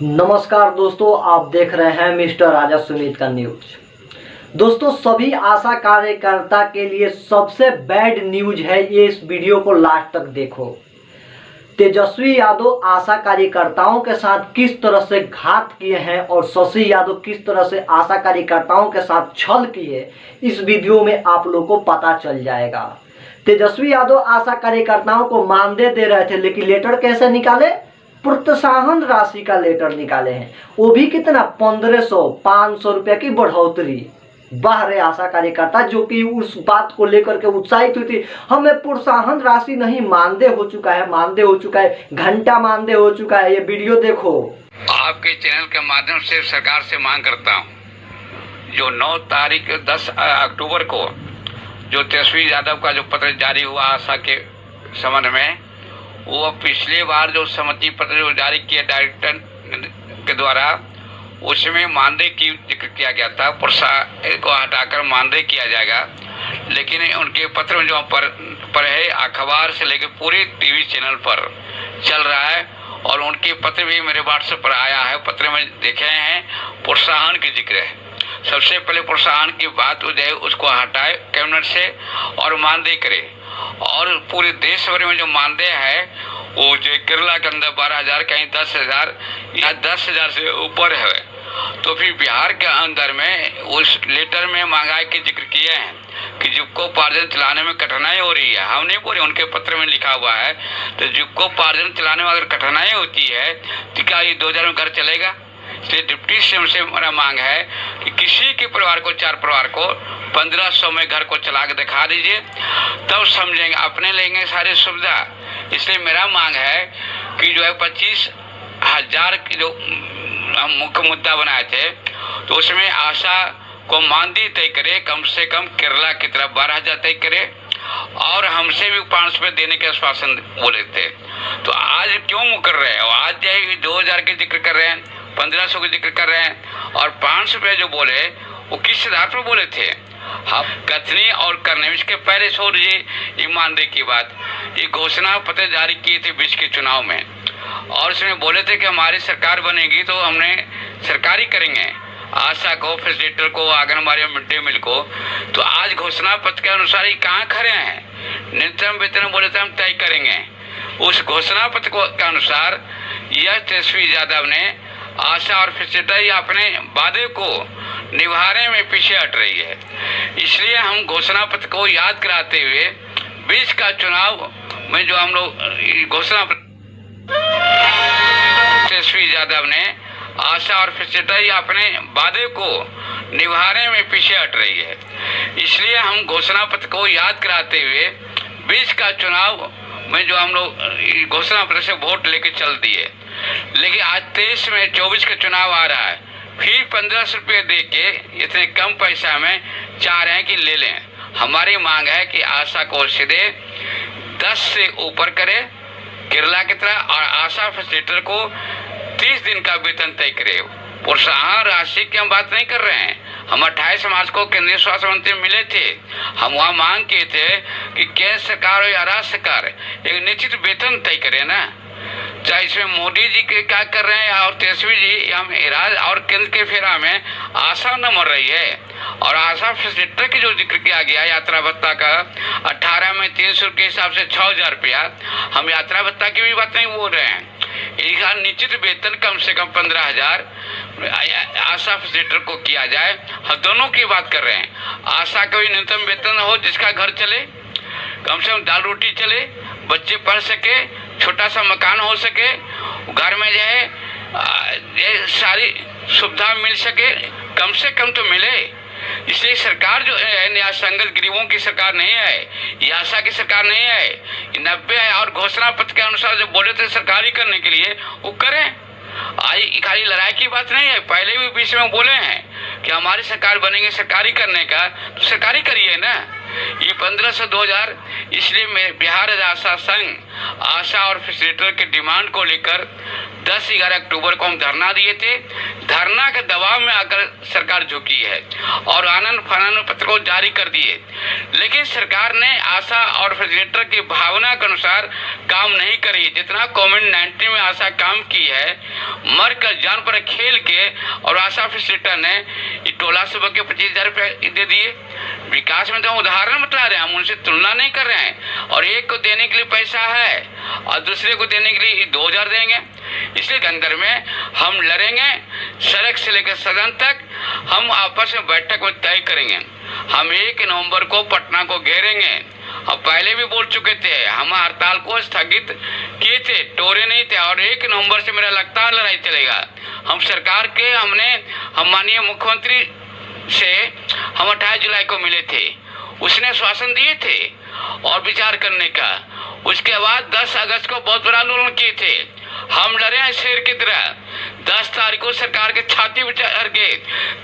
नमस्कार दोस्तों, आप देख रहे हैं मिस्टर राजा सुमित का न्यूज। दोस्तों, सभी आशा कार्यकर्ता के लिए सबसे बैड न्यूज है, ये इस वीडियो को लास्ट तक देखो। तेजस्वी यादव आशा कार्यकर्ताओं के साथ किस तरह से घात किए हैं और शशि यादव किस तरह से आशा कार्यकर्ताओं के साथ छल किए, इस वीडियो में आप लोगों को पता चल जाएगा। तेजस्वी यादव आशा कार्यकर्ताओं को मानदेय दे रहे थे, लेकिन लेटर कैसे निकाले? प्रोत्साहन राशि का लेटर निकाले हैं, वो भी कितना 1500-500 रुपया की बढ़ोतरी। बाहर आशा कार्यकर्ता जो कि उस बात को लेकर के उत्साहित हुई थी, हमें प्रोत्साहन राशि नहीं, मानदेय हो चुका है, मानदेय हो चुका है, घंटा मानदेय हो चुका है। ये वीडियो देखो। आपके चैनल के माध्यम से सरकार से मांग करता हूँ, जो 9 तारीख 10 अक्टूबर को जो तेजस्वी यादव का जो पत्र जारी हुआ आशा के संबंध में, वो पिछले बार जो सम्मति पत्र जो जारी किया डायरेक्टर के द्वारा, उसमें मानदेय की जिक्र किया गया था। प्रोत्साहन को हटाकर मानदेय किया जाएगा, लेकिन उनके पत्र में जो पर है, अखबार से लेकर पूरे टीवी चैनल पर चल रहा है, और उनके पत्र भी मेरे व्हाट्सएप पर आया है। पत्र में देखे हैं प्रोत्साहन की जिक्र है। सबसे पहले प्रोत्साहन की बात हो जाए, उसको हटाए कैबिनेट से और मानदेय करे। और पूरे देश भर में जो मानदेय है, वो जो केरला के अंदर 12,000, कहीं 10,000 या 10,000 से ऊपर है। तो फिर बिहार के अंदर में उस लेटर में महंगाई के जिक्र किए हैं कि जीविकोपार्जन चलाने में कठिनाई हो रही है। हम नहीं बोले, उनके पत्र में लिखा हुआ है। तो जीविकोपार्जन चलाने में अगर कठिनाई होती है तो क्या ये 2,000 में घर चलेगा? इसलिए डिप्टी सीएम से मेरा मांग है कि किसी के परिवार को, 4 परिवार को 1500 में घर को चला के दिखा दीजिए, तब समझेंगे, अपने लेंगे सारी सुविधा। इसलिए मेरा मांग है कि जो है 25,000 की जो हम मुख्य मुद्दा बनाए थे, तो उसमें आशा को मानदेय तय करे, कम से कम केरला की तरफ 12,000 तय करे, और हमसे भी 500 रुपये देने के आश्वासन बोले थे। तो आज क्यों मुकर रहे हैं? आज जो 2,000 के जिक्र कर रहे हैं, 1500 के जिक्र कर रहे हैं, और 500 रुपये जो बोले वो किस आधार पर बोले थे? हम कथनी और करने इसके पहले छोड़ दीजिए ये मानदेय की बात। ये घोषणा पत्र जारी किए थे बीच के चुनाव में, और इसमें बोले थे कि हमारी सरकार बनेगी तो हमने सरकारी करेंगे आशा को, फैसिलिटेटर को, आंगनबाड़ी और मिड डे मील को। तो आज घोषणा पत्र के अनुसार ये कहाँ खड़े हैं? न्यूनतम वेतन बोले थे हम तय करेंगे। उस घोषणा पत्र के अनुसार यह तेजस्वी यादव ने आशा और फैसिलिटेटर अपने वादे को निभाने में पीछे हट रही है। इसलिए हम घोषणा पत्र को याद कराते हुए बीच का चुनाव में जो हम लोग घोषणा तेजस्वी यादव ने आशा और फैसिलिटेटर अपने वादे को निभाने में पीछे हट रही है। इसलिए हम घोषणा पत्र को याद कराते हुए बीच का चुनाव में जो हम लोग घोषणा पत्र से वोट लेके चल दिए। लेकिन आज 23 में 24 का चुनाव आ रहा है, फिर 1500 रुपये दे के इतने कम पैसा में चाह रहे हैं कि ले लें। हमारी मांग है कि आशा को सीधे 10 से ऊपर करे केरला की तरह, और आशा फैसिलिटेटर को 30 दिन का वेतन तय करे। प्रोत्साहन राशि की हम बात नहीं कर रहे हैं। हम 28 मार्च को केंद्रीय स्वास्थ्य मंत्री मिले थे। हम वहाँ मांग किए थे कि केंद्र सरकार और या राज्य सरकार एक निश्चित वेतन तय करे ना। चाहे इसमें मोदी जी के क्या कर रहे हैं और तेजस्वी जी हम राज्य और केंद्र के फेरा में आशा न मर रही है। और आशा फैसिलिटेटर की जो जिक्र किया गया यात्रा भत्ता का, 18 में 300 के हिसाब से 6,000 रुपया, हम यात्रा भत्ता की भी बात नहीं बोल रहे हैं। एक निश्चित वेतन कम से कम 15,000 आशा फैसिलिटेटर को किया जाए। हम दोनों की बात कर रहे हैं। आशा का भी न्यूनतम वेतन हो, जिसका घर चले, कम से कम दाल रोटी चले, बच्चे पढ़ सके, छोटा सा मकान हो सके, घर में जो है ये सारी सुविधा मिल सके, कम से कम तो मिले। इसलिए सरकार जो है न्याय संगत गरीबों की सरकार नहीं है, ये आशा की सरकार नहीं है। 90 है, और घोषणा पत्र के अनुसार जो बोले थे सरकारी करने के लिए वो करें। आज खाली लड़ाई की बात नहीं है, पहले भी बीच में बोले हैं कि हमारी सरकार बनेगी सरकारी करने का, तो सरकारी करिए ना। ये 1500-2000 इसलिए बिहार आशा संघ आशा और फैसिलिटेटर के डिमांड को लेकर 10-11 अक्टूबर को हम धरना दिए थे। धरना के दबाव में आकर सरकार झुकी है और आनंद फानन पत्र को जारी कर दिए, लेकिन सरकार ने आशा और फैसिलिटेटर की भावना के अनुसार काम नहीं करी। जितना कोविड-19 में आशा काम की है, मर कर जान पर खेल के, और आशा फैसिलिटेटर ने टोला सुबह के 25,000 रुपये दे दिए। विकास में तो हम उदाहरण बता रहे हैं, हम उनसे तुलना नहीं कर रहे हैं। और एक को देने के लिए पैसा है और दूसरे को देने के लिए 2,000 देंगे। इसलिए अंदर में हम लड़ेंगे, सड़क से लेकर सदन तक हम आपस में बैठक में तय करेंगे। हम 1 नवंबर को पटना को घेरेंगे। अब पहले भी बोल चुके थे, हम हड़ताल को स्थगित किए थे, तोड़े नहीं थे। और 1 नवंबर से मेरा लगातार लड़ाई चलेगा। हम सरकार के हम माननीय मुख्यमंत्री से हम 28 जुलाई को मिले थे, उसने शासन दिए थे और विचार करने का। उसके बाद 10 अगस्त को बहुत बड़ा आंदोलन किए थे, हम लड़े हैं शेर की तरह। 10 तारीख को सरकार के छाती विचार के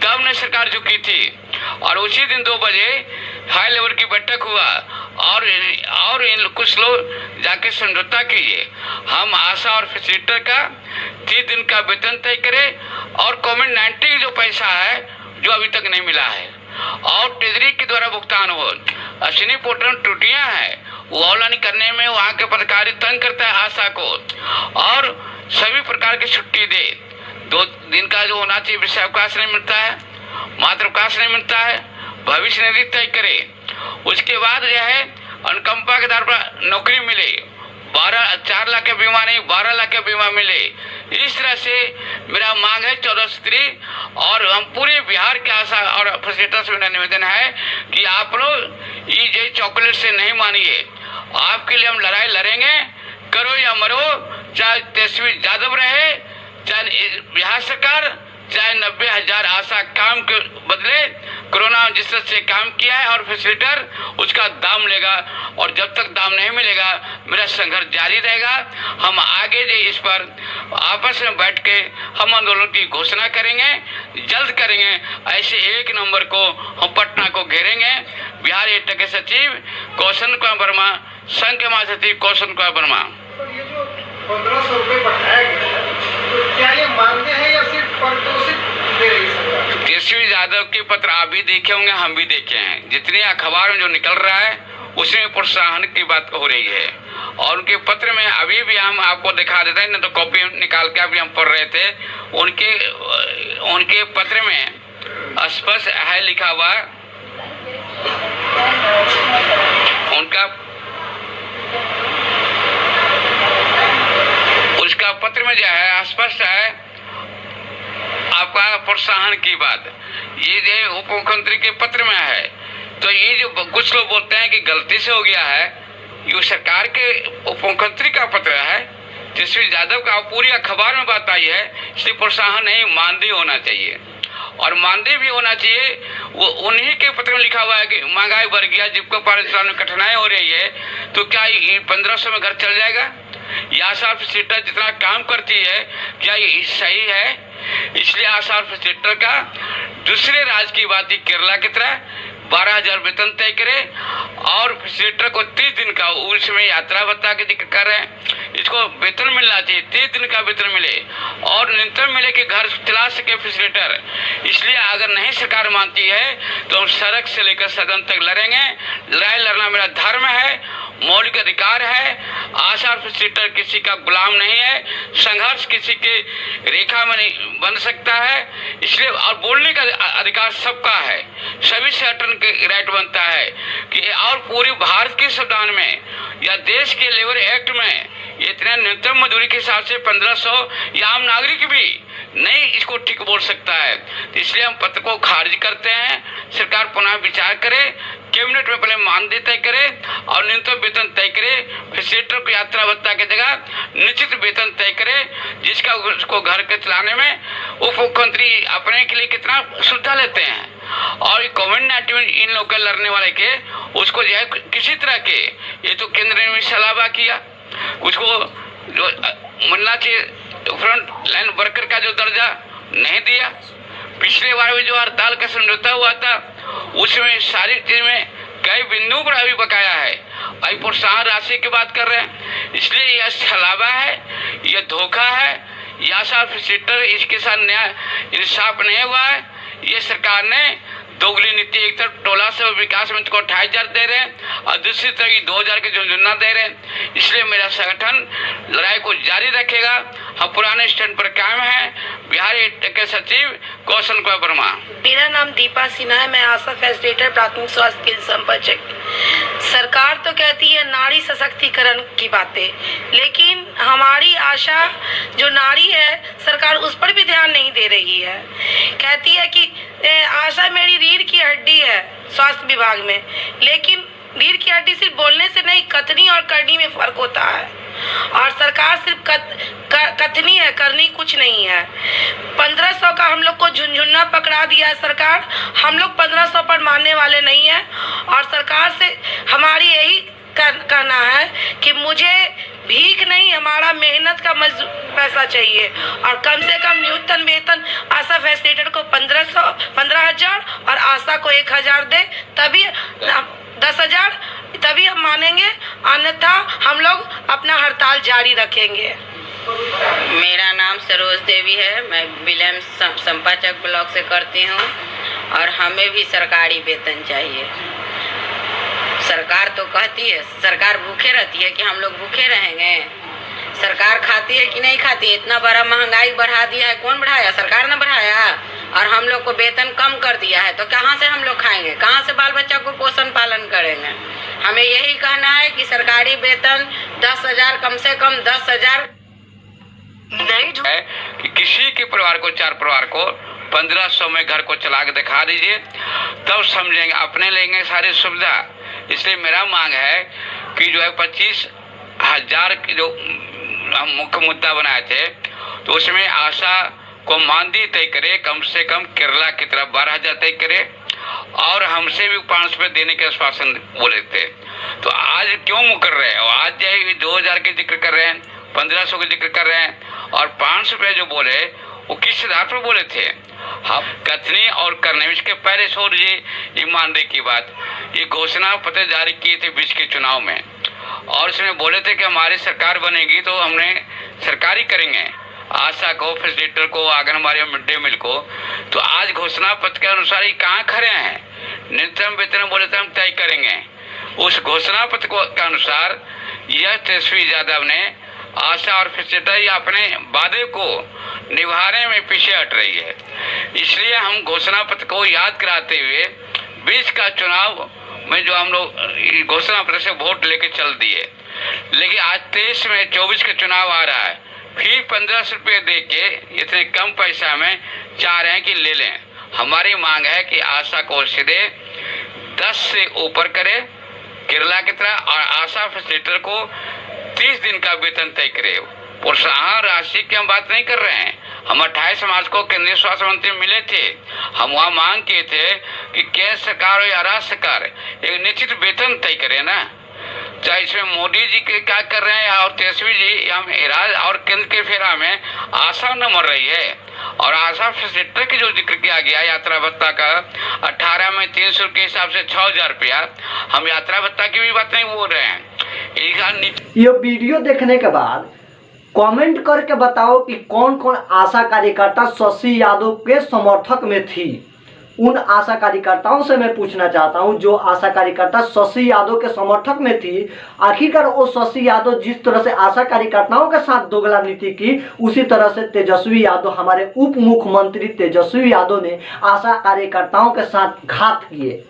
तब ने सरकार झुकी थी, और उसी दिन 2 बजे हाई लेवल की बैठक हुआ और इन कुछ लोग जाके समझौता कीजिए। हम आशा और फैसिलिटेटर का 30 दिन का वेतन तय करें और कोविड-19 जो पैसा है जो अभी तक नहीं मिला है और ट्रेजरी के द्वारा भुगतान हो। अश्विनी पोर्टल में त्रुटियां हैं, वो ऑनलाइन करने में वहाँ के पत्रकारी तंग करता है आशा को, और सभी प्रकार की छुट्टी दे। 2 दिन का जो होना चाहिए विषय अवकाश नहीं मिलता है, मातृ अवकाश नहीं मिलता है, भविष्य निधि तय करे। उसके बाद जो है अनुकंपा के आधार पर नौकरी मिले, 4 लाख का बीमा नहीं 12 लाख का बीमा मिले। इस तरह से मेरा मांग है 14 सूत्री, और हम पूरे बिहार के आशा और फैसिलिटेटर से मेरा निवेदन है कि आप लोग ये चॉकलेट से नहीं मानिए। आपके लिए हम लड़ाई लड़ेंगे, करो या मरो, चाहे तेजस्वी यादव रहे, चाहे बिहार सरकार, चाहे 90,000 आशा काम के बदले कोरोना जिस तरह से काम किया है और फैसिलिटेटर उसका दाम लेगा। और जब तक दाम नहीं मिलेगा मेरा संघर्ष जारी रहेगा। हम आगे जो इस पर आपस में बैठ के हम आंदोलन की घोषणा करेंगे, जल्द करेंगे। ऐसे 1 नवंबर को हम पटना को घेरेंगे। बिहार एट के सचिव कौशल कुमार वर्मा, संघ के महासचिव कौशल कुमार वर्मा। ये जो 1500 रुपये बढ़ाया गया है, तो क्या ये मान्य है या सिर्फ परतोषित दे रही सरकार? तेजस्वी यादव के पत्र आप भी देखे होंगे, हम भी देखे हैं। जितने अखबार में जो निकल रहा है उसमें प्रोत्साहन की बात हो रही है, और उनके पत्र में अभी भी हम आपको दिखा देते हैं, न तो कॉपी निकाल के अभी हम पढ़ रहे थे। उनके पत्र में स्पष्ट है लिखा हुआ, उसका पत्र में जो है स्पष्ट है आपका प्रोत्साहन की बात। ये जो उप मुख्यमंत्री के पत्र में है, तो ये जो कुछ लोग बोलते हैं कि गलती से हो गया है, ये सरकार के उप मुख्यमंत्री का पत्र है, तेजस्वी यादव का पूरी अखबार में बात आई है। इसलिए प्रोत्साहन नहीं, मानदेय होना चाहिए, और मानदेय भी होना चाहिए। वो उन्हीं के पत्र में लिखा हुआ है कि महंगाई बढ़ गया, जिसको पार चलाने में कठिनाई हो रही है, तो क्या ये 1500 में घर चल जाएगा? आशा फैसिलिटेटर जितना काम करती है क्या ये सही है? इसलिए आशा फैसिलिटेटर का दूसरे राज्य की बात ही केरला की तरह 12,000 वेतन तय करे, और फैसिलिटेटर को 30 दिन का, उसमें यात्रा भत्ता के जिक्र कर रहे हैं, इसको वेतन मिलना चाहिए, 30 दिन का वेतन मिले और न्यूनतम मिले कि घर चला सके फैसिलिटेटर। इसलिए अगर नहीं सरकार मानती है तो हम सड़क से लेकर सदन तक लड़ेंगे। लड़ाई लड़ना मेरा धर्म है, मौलिक अधिकार है। आशा फैसिलिटेटर किसी का गुलाम नहीं है, संघर्ष किसी के रेखा में नहीं बन सकता है। इसलिए और बोलने का अधिकार सबका है, सभी संगठन के राइट बनता है कि और पूरे भारत के संविधान में या देश के लेबर एक्ट में इतना न्यूनतम मजदूरी के हिसाब से 1500 या आम नागरिक भी नहीं इसको ठीक बोल सकता है। इसलिए हम पत्र को खारिज करते हैं। सरकार पुनः विचार करे, कैबिनेट में पहले मानदेय तय करे और न्यूनतम वेतन तय करे। फैसिलिटेटर को यात्रा भत्ता की जगह निश्चित वेतन तय करे, जिसका उसको घर के चलाने में उप मुख्यमंत्री अपने के लिए कितना सुविधा लेते हैं। और कोविड-19 इन लोग के लड़ने वाले के उसको जो है किसी तरह के, ये तो केंद्र ने भी सलाह किया, उसको जो मिलना चाहिए फ्रंट लाइन वर्कर का जो दर्जा नहीं दिया। पिछले बार भी जो हड़ताल का समझौता हुआ था उसमें सारी चीज में कई बिंदु पर अभी बकाया है। अभी प्रोत्साहन राशि की बात कर रहे हैं, इसलिए यह छलावा है, यह धोखा है, यह साफ सेक्टर इसके साथ न्याय इंसाफ नहीं हुआ है। ये सरकार ने दोगली नीति, एक तरफ टोला से विकास मंच को 28,000 दे रहे हैं और दूसरी तरफ 2,000 के झुंझुना दे रहे हैं। इसलिए मेरा संगठन लड़ाई को जारी रखेगा। हम पुराने स्टैंड पर कायम हैं। बिहार के सचिव कौशल कुमार वर्मा। मेरा नाम दीपा सिन्हा है। मैं आशा फैसिलिटेटर प्राथमिक स्वास्थ्य केंद्र संपर्क। सरकार तो कहती है नारी सशक्तिकरण की बातें, लेकिन हमारी आशा जो नारी है सरकार उस पर भी ध्यान नहीं दे रही है। कहती है कि आशा मेरी रीढ़ की हड्डी है स्वास्थ्य विभाग में, लेकिन रीढ़ की हड्डी सिर्फ बोलने से नहीं, कथनी और करनी में फर्क होता है। और सरकार सिर्फ कथनी है, करनी कुछ नहीं है। 1500 का हम लोग को झुनझुना पकड़ा दिया है सरकार। हम लोग 1500 पर मानने वाले नहीं है। और सरकार से हमारी यही कहना है कि मुझे भीख नहीं, हमारा मेहनत का पैसा चाहिए। और कम से कम न्यूनतम वेतन आशा फैसिलिटेटर को 15,000 और आशा को 1,000 दे, तभी 10,000, तभी हम मानेंगे, अन्यथा हम लोग अपना हड़ताल जारी रखेंगे। मेरा नाम सरोज देवी है। मैं विलियम संपाचक ब्लॉक से करती हूँ और हमें भी सरकारी वेतन चाहिए। सरकार तो कहती है, सरकार भूखे रहती है कि हम लोग भूखे रहेंगे? सरकार खाती है कि नहीं खाती है? इतना बड़ा महंगाई बढ़ा दिया है, कौन बढ़ाया? सरकार ने बढ़ाया। और हम लोग को वेतन कम कर दिया है, तो कहाँ से हम लोग खाएंगे? कहाँ से बाल बच्चा को पोषण पालन करेंगे? हमें यही कहना है कि सरकारी वेतन 10,000, कम से कम 10,000 नहीं है कि किसी के परिवार को, 4 परिवार को 1500 में घर को चला के दिखा दीजिए, तब समझेंगे, अपने लेंगे सारी सुविधा। इसलिए मेरा मांग है कि जो है 25,000 की जो हम मुख्य मुद्दा बनाए थे, तो उसमें आशा को मानदेय तय करे, कम से कम केरला की तरफ 12,000 तय करे और हमसे भी 500 रुपये देने के आश्वासन बोले थे। तो आज क्यों मुकर रहे हैं? और आज जो 2,000 के जिक्र कर रहे हैं, 1,500 के जिक्र कर रहे हैं और 500 रुपये जो बोले वो किस आधार पर बोले थे? हम कथनी और करने, इसके पहले छोड़ दीजिए ईमानदारी की बात। ये घोषणा पत्र जारी किए थे बीच के चुनाव में और इसमें बोले थे कि हमारी सरकार बनेगी तो हमने सरकारी करेंगे आशा को, फैसिलिटेटर को, आंगनबाड़ी और मिड डे मील को। तो आज घोषणा पत्र के अनुसार ये कहाँ खड़े हैं? न्यूनतम वेतन बोले थे हम तय करेंगे। उस घोषणा पत्र के अनुसार यह तेजस्वी यादव ने आशा और फैसिलिटेटर या अपने वादे को निभाने में पीछे हट रही है। इसलिए हम घोषणा पत्र को याद कराते हुए बीच का चुनाव में जो हम लोग घोषणा पत्र से वोट लेके चल दिए, लेकिन आज 23 में 24 का चुनाव आ रहा है, फिर 1,500 रुपये दे के इतने कम पैसा में चाह रहे हैं कि ले लें। हमारी मांग है कि आशा को सीधे 10 से ऊपर करे केरला की तरह और आशा फैसिलिटेटर को 30 दिन का वेतन तय करे। प्रोत्साहन राशि की हम बात नहीं कर रहे हैं। हम 28 मार्च को केंद्रीय स्वास्थ्य मंत्री मिले थे। हम वहाँ मांग किए थे कि केंद्र सरकार और या राज्य सरकार एक निश्चित वेतन तय करे ना। चाहे इसमें मोदी जी के क्या कर रहे हैं और तेजस्वी जी हम राज्य और केंद्र के फेरा में आशा न मर रही है। और आशा फैसिलिटेटर की जो जिक्र किया गया यात्रा भत्ता का 18 में 300 के हिसाब से 6,000 रुपया, हम यात्रा भत्ता की भी बात नहीं बोल रहे हैं। ये वीडियो देखने के बाद कमेंट करके बताओ कि कौन कौन आशा कार्यकर्ता शशि यादव के समर्थक में थी। उन आशा कार्यकर्ताओं से मैं पूछना चाहता हूं जो आशा कार्यकर्ता शशि यादव के समर्थक में थी, आखिरकार वो शशि यादव जिस तरह से आशा कार्यकर्ताओं के साथ दोगला नीति की, उसी तरह से तेजस्वी यादव, हमारे उप मुख्यमंत्री तेजस्वी यादव ने आशा कार्यकर्ताओं के साथ घात किए।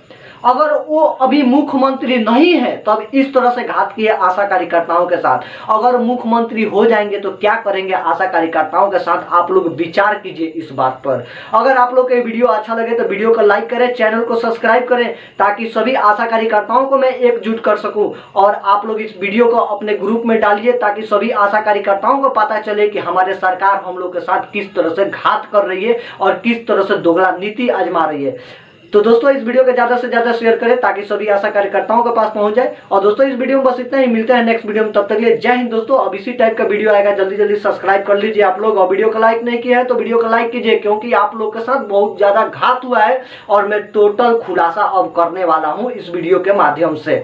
अगर वो अभी मुख्यमंत्री नहीं है तब इस तरह से घात किए आशा कार्यकर्ताओं के साथ, अगर मुख्यमंत्री हो जाएंगे तो क्या करेंगे आशा कार्यकर्ताओं के साथ, आप लोग विचार कीजिए इस बात पर। अगर आप लोग को ये वीडियो अच्छा लगे तो वीडियो को लाइक करें, चैनल को सब्सक्राइब करें ताकि सभी आशा कार्यकर्ताओं को मैं एकजुट कर सकूं। और आप लोग इस वीडियो को अपने ग्रुप में डालिए ताकि सभी आशा कार्यकर्ताओं को पता चले कि हमारे सरकार हम लोग के साथ किस तरह से घात कर रही है और किस तरह से दोगला नीति आजमा रही है। तो दोस्तों इस वीडियो को ज़्यादा से ज़्यादा शेयर करें ताकि सभी आशा कार्यकर्ताओं के पास पहुंच जाए। और दोस्तों इस वीडियो में बस इतना ही, मिलते हैं नेक्स्ट वीडियो में, तब तक के लिए जय हिंद दोस्तों। अब इसी टाइप का वीडियो आएगा, जल्दी जल्दी सब्सक्राइब कर लीजिए आप लोग, और वीडियो को लाइक नहीं किया है तो वीडियो को लाइक कीजिए, क्योंकि आप लोग के साथ बहुत ज़्यादा घात हुआ है और मैं टोटल खुलासा अब करने वाला हूँ इस वीडियो के माध्यम से।